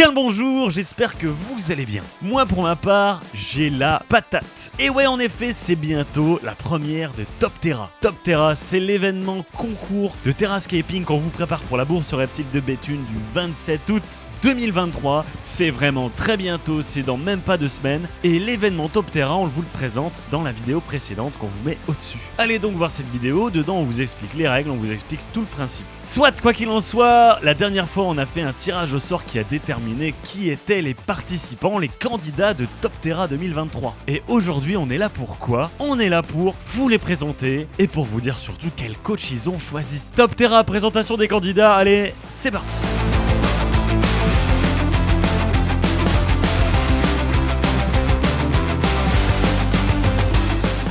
Bien le bonjour, j'espère que vous allez bien. Moi pour ma part, j'ai la patate. Et ouais, en effet, c'est bientôt la première de Top Terra. Top Terra, c'est l'événement concours de terrascaping qu'on vous prépare pour la bourse aux reptiles de Béthune du 27 août 2023. C'est vraiment très bientôt, c'est dans même pas 2 semaines. Et l'événement Top Terra, on vous le présente dans la vidéo précédente qu'on vous met au-dessus. Allez donc voir cette vidéo, dedans on vous explique les règles, on vous explique tout le principe. Soit, quoi qu'il en soit, la dernière fois on a fait un tirage au sort qui a déterminé qui étaient les participants, les candidats de Top Terra 2023. Et aujourd'hui on est là pour quoi? On est là pour vous les présenter et pour vous dire surtout quel coach ils ont choisi. Top Terra, présentation des candidats, allez, c'est parti.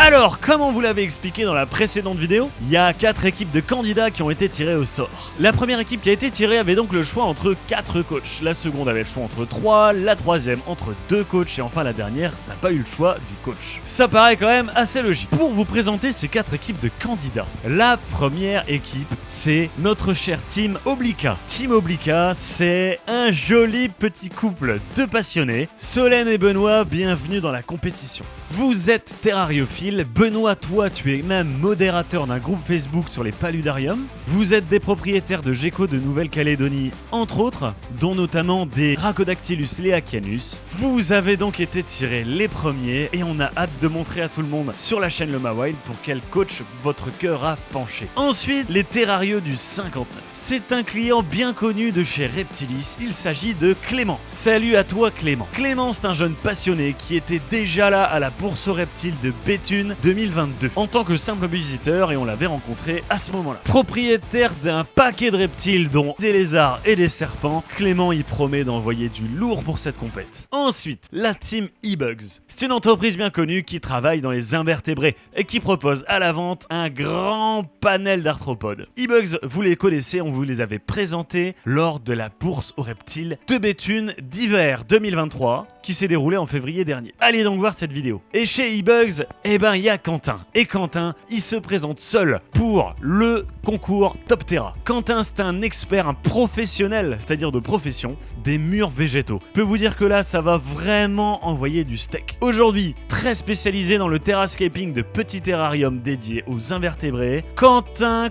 Alors, comme on vous l'avait expliqué dans la précédente vidéo, il y a 4 équipes de candidats qui ont été tirées au sort. La première équipe qui a été tirée avait donc le choix entre 4 coachs. La seconde avait le choix entre 3, la troisième entre 2 coachs et enfin la dernière n'a pas eu le choix du coach. Ça paraît quand même assez logique. Pour vous présenter ces 4 équipes de candidats, la première équipe, c'est notre cher Team Oblica. Team Oblica, c'est un joli petit couple de passionnés. Solène et Benoît, bienvenue dans la compétition. Vous êtes terrariophiles. Benoît, toi, tu es même modérateur d'un groupe Facebook sur les paludariums. Vous êtes des propriétaires de geckos de Nouvelle-Calédonie, entre autres, dont notamment des Rhacodactylus leacianus. Vous avez donc été tirés les premiers et on a hâte de montrer à tout le monde sur la chaîne Loma Wild pour quel coach votre cœur a penché. Ensuite, les terrarios du 59. C'est un client bien connu de chez Reptilis. Il s'agit de Clément. Salut à toi Clément. Clément, c'est un jeune passionné qui était déjà là à la bourse aux reptiles de Béthune 2022 en tant que simple visiteur et on l'avait rencontré à ce moment-là. Propriétaire d'un paquet de reptiles dont des lézards et des serpents, Clément y promet d'envoyer du lourd pour cette compète. Ensuite, la team eBugs. C'est une entreprise bien connue qui travaille dans les invertébrés et qui propose à la vente un grand panel d'arthropodes. eBugs, vous les connaissez, on vous les avait présentés lors de la bourse aux reptiles de Béthune d'hiver 2023 qui s'est déroulée en février dernier. Allez donc voir cette vidéo. Et chez eBugs, il y a Quentin. Et Quentin, il se présente seul pour le concours Top Terra. Quentin, c'est un expert, un professionnel, c'est-à-dire de profession, des murs végétaux. Je peux vous dire que là, ça va vraiment envoyer du steak. Aujourd'hui, très spécialisé dans le terrascaping de petits terrariums dédiés aux invertébrés, Quentin,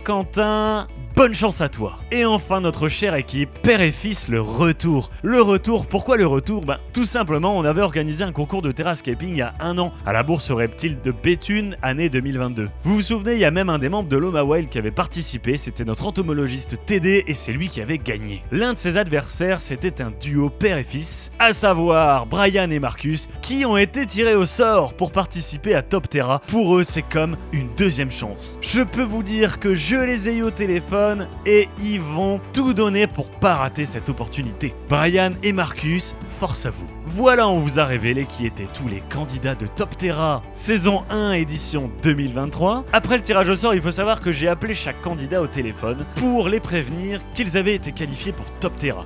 bonne chance à toi. Et enfin, notre chère équipe, père et fils, le retour. Le retour, pourquoi le retour? Tout simplement, on avait organisé un concours de terrascaping il y a 1 an à la bourse aux reptiles de Béthune, année 2022. Vous vous souvenez, il y a même un des membres de Loma Wild qui avait participé, c'était notre entomologiste TD et c'est lui qui avait gagné. L'un de ses adversaires, c'était un duo père et fils, à savoir Brian et Marcus, qui ont été tirés au sort pour participer à Top Terra. Pour eux, c'est comme une deuxième chance. Je peux vous dire que je les ai eu au téléphone et ils vont tout donner pour pas rater cette opportunité. Brian et Marcus, force à vous. Voilà, on vous a révélé qui étaient tous les candidats de Top Terra saison 1 édition 2023. Après le tirage au sort, il faut savoir que j'ai appelé chaque candidat au téléphone pour les prévenir qu'ils avaient été qualifiés pour Top Terra.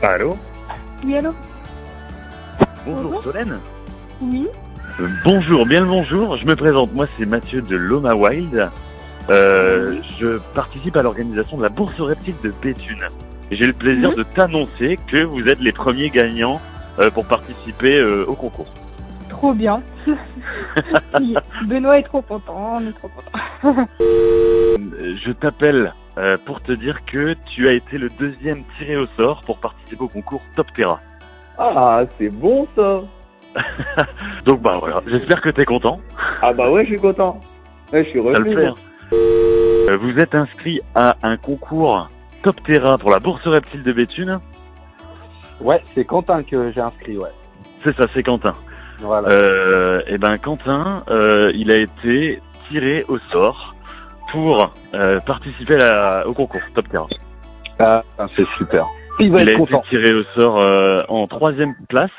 Allô? Oui, allô? Bonjour Solène. Oui. Bonjour, bien le bonjour. Je me présente, moi c'est Mathieu de Loma Wild. Je participe à l'organisation de la bourse aux reptiles de Béthune. Et j'ai le plaisir de t'annoncer que vous êtes les premiers gagnants pour participer au concours. Trop bien. Benoît est trop content, on est trop content. Je t'appelle pour te dire que tu as été le deuxième tiré au sort pour participer au concours Top Terra. Ah, c'est bon ça. Donc voilà, j'espère que t'es content. Ah bah ouais, je suis content. Ouais, je suis Ça revenu. le faire. Vous êtes inscrit à un concours Top Terra pour la bourse aux reptiles de Béthune. Ouais, c'est Quentin que j'ai inscrit, ouais. C'est ça, c'est Quentin. Voilà. Quentin, il a été tiré au sort pour participer au concours Top Terra. Ah, c'est super. Il va Il a être content. été tiré au sort en 3e place.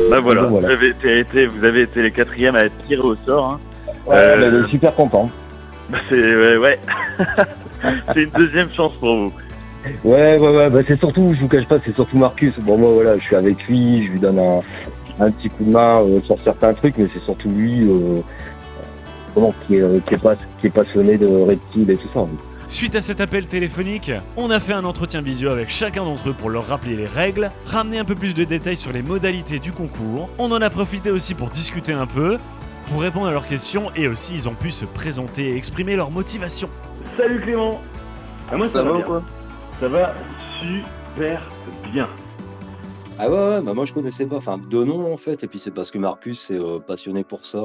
Bah voilà, Voilà. vous avez été les 4e à être tirés au sort. Hein. Ouais, il est super content. Bah ouais. C'est une deuxième chance pour vous. Ouais, bah c'est surtout, je vous cache pas, c'est surtout Marcus. Bon, moi, voilà, je suis avec lui, je lui donne un petit coup de main sur certains trucs, mais c'est surtout lui, qui est passionné de reptiles et tout ça. Suite à cet appel téléphonique, on a fait un entretien visio avec chacun d'entre eux pour leur rappeler les règles, ramener un peu plus de détails sur les modalités du concours. On en a profité aussi pour discuter un peu, pour répondre à leurs questions, et aussi ils ont pu se présenter et exprimer leur motivation. Salut Clément. Moi ça va ou bien. quoi? Ça va super bien. Ah ouais, bah moi je connaissais pas, enfin de nom en fait, et puis c'est parce que Marcus est passionné pour ça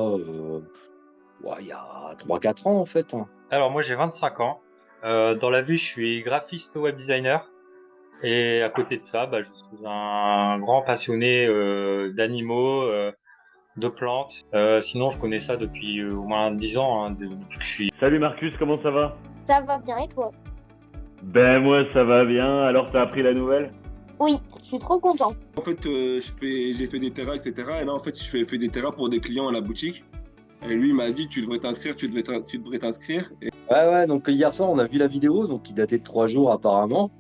il y a 3-4 ans en fait. Alors moi j'ai 25 ans. Dans la vie je suis graphiste web designer. Et à côté de ça, je suis un grand passionné d'animaux, de plantes. Sinon je connais ça depuis au moins 10 ans, hein, depuis que je suis... Salut Marcus, comment ça va? Ça va bien et toi? Ben moi ça va bien, alors t'as appris la nouvelle? Oui, je suis trop content. En fait, j'ai fait des terrains, etc. Et là, en fait, je fais des terrains pour des clients à la boutique. Et lui, il m'a dit, tu devrais t'inscrire, tu devrais t'inscrire. Et... Ouais, donc hier soir on a vu la vidéo, donc qui datait de 3 jours apparemment.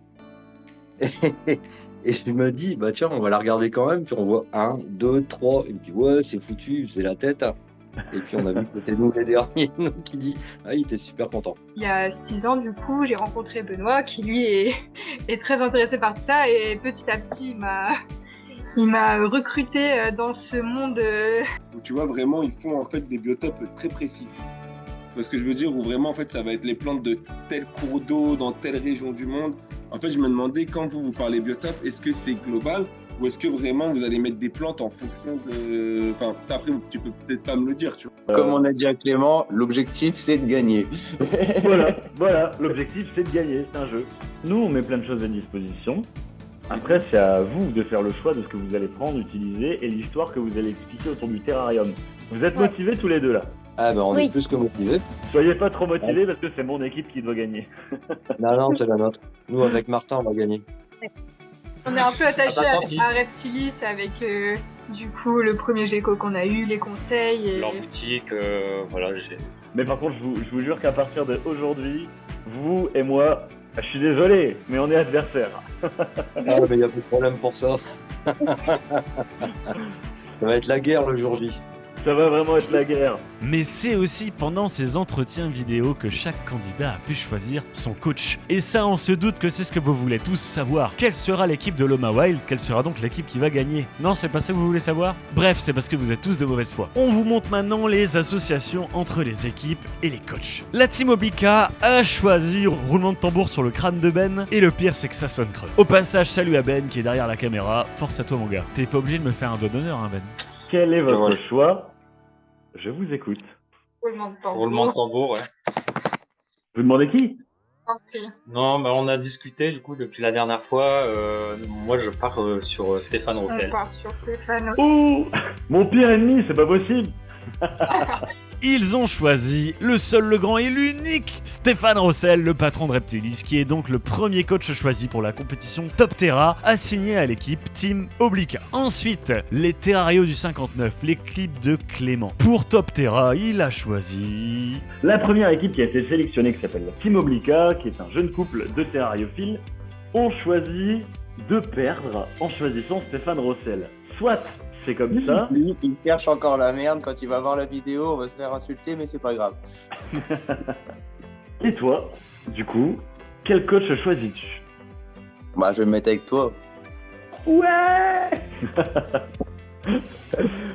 Et je me dis, tiens, on va la regarder quand même, puis on voit 1, 2, 3, il me dit, ouais, c'est foutu, c'est la tête. Et puis on a vu que c'était nous les derniers, donc il dit, il était super content. Il y a 6 ans, du coup, j'ai rencontré Benoît, qui lui est très intéressé par tout ça, et petit à petit, il m'a recruté dans ce monde. Donc, tu vois, vraiment, ils font en fait des biotopes très précis. Parce que je veux dire, où vraiment, en fait, ça va être les plantes de tel cours d'eau, dans telle région du monde. En fait, je me demandais, quand vous parlez biotope, est-ce que c'est global? Ou est-ce que vraiment vous allez mettre des plantes en fonction de... Enfin, ça après, tu peux peut-être pas me le dire, tu vois. Comme on a dit à Clément, l'objectif c'est de gagner. Voilà, l'objectif c'est de gagner, c'est un jeu. Nous on met plein de choses à disposition. Après c'est à vous de faire le choix de ce que vous allez prendre, utiliser et l'histoire que vous allez expliquer autour du terrarium. Vous êtes motivés tous les deux là? Ah on Oui. est plus que motivés. Soyez pas trop motivés parce que c'est mon équipe qui doit gagner. Non, c'est la nôtre. Nous avec Martin on va gagner. On est un peu attaché tant pis. à Reptilis avec du coup le premier GECO qu'on a eu, les conseils. Et... Leur boutique, voilà, Mais par contre je vous jure qu'à partir d'aujourd'hui, vous et moi, je suis désolé, mais on est adversaires. Ah mais y a plus de problème pour ça. Ça va être la guerre le jour J. Ça va vraiment être la guerre. Mais c'est aussi pendant ces entretiens vidéo que chaque candidat a pu choisir son coach. Et ça, on se doute que c'est ce que vous voulez tous savoir. Quelle sera l'équipe de Loma Wild? Quelle sera donc l'équipe qui va gagner? Non, c'est pas ça que vous voulez savoir? Bref, c'est parce que vous êtes tous de mauvaise foi. On vous montre maintenant les associations entre les équipes et les coachs. La team Oblica a choisi roulement de tambour sur le crâne de Ben, et le pire c'est que ça sonne creux. Au passage, salut à Ben qui est derrière la caméra. Force à toi mon gars. T'es pas obligé de me faire un doigt d'honneur, hein Ben. Quel est votre choix? Je vous écoute. Roulement de tambour. roulement de tambour, ouais. Vous demandez qui? Non, on a discuté du coup depuis la dernière fois. Moi je pars sur Stéphane On Roussel. part sur Stéphane. Ouh, mon pire ennemi, c'est pas possible. Ils ont choisi le seul, le grand et l'unique Stéphane Rossel, le patron de Reptilis, qui est donc le premier coach choisi pour la compétition Top Terra, assigné à l'équipe Team Oblica. Ensuite, les Terrarios du 59, l'équipe de Clément. Pour Top Terra, il a choisi... La première équipe qui a été sélectionnée, qui s'appelle la Team Oblica, qui est un jeune couple de terrariophiles, ont choisi de perdre en choisissant Stéphane Rossel. Soit c'est comme ça. Lui, il cherche encore la merde. Quand il va voir la vidéo, on va se faire insulter, mais c'est pas grave. Et toi, du coup, quel coach choisis-tu? Je vais me mettre avec toi. Ouais.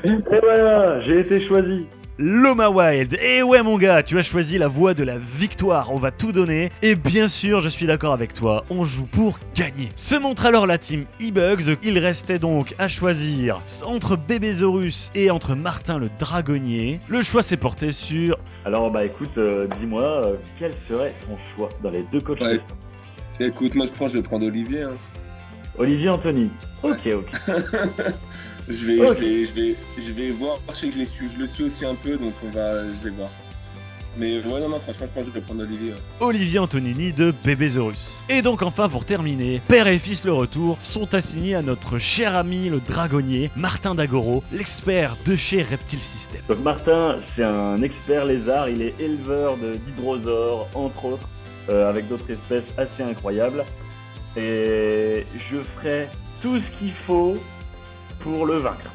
Et voilà, j'ai été choisi. Loma Wild. Et ouais mon gars, tu as choisi la voie de la victoire, on va tout donner. Et bien sûr, je suis d'accord avec toi, on joue pour gagner. Se montre alors la team E-Bugs. Il restait donc à choisir entre Bébésaurus et entre Martin le Dragonnier. Le choix s'est porté sur... Alors écoute, dis-moi, quel serait ton choix dans les deux coachs? Ouais. Écoute, moi je vais prendre Olivier. Hein. Olivier Anthony. Ok. Je vais voir, je sais que je le suis aussi un peu, donc je vais voir. Mais ouais, non, franchement, je pense que je vais prendre Olivier. Olivier Antonini de Bébésaurus. Et donc enfin pour terminer, père et fils le retour sont assignés à notre cher ami le dragonnier, Martin Dagoro, l'expert de chez Reptile System. Donc Martin, c'est un expert lézard, il est éleveur d'hydrosaures, entre autres, avec d'autres espèces assez incroyables. Et je ferai tout ce qu'il faut pour le vaincre.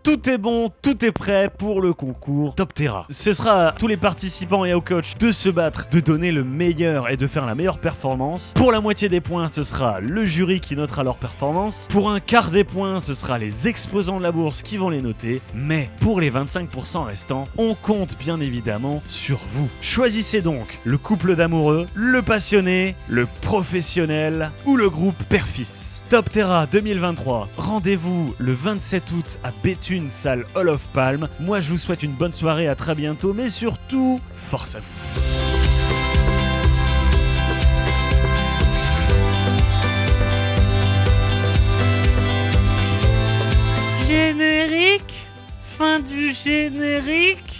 Tout est bon, tout est prêt pour le concours Top Terra. Ce sera à tous les participants et aux coachs de se battre, de donner le meilleur et de faire la meilleure performance. Pour la moitié des points, ce sera le jury qui notera leur performance. Pour un quart des points, ce sera les exposants de la bourse qui vont les noter. Mais pour les 25% restants, on compte bien évidemment sur vous. Choisissez donc le couple d'amoureux, le passionné, le professionnel ou le groupe père-fils. Top Terra 2023, rendez-vous le 27 août à Béthune, salle Hall of Palm. Moi je vous souhaite une bonne soirée, à très bientôt, mais surtout, force à vous. Générique, fin du générique.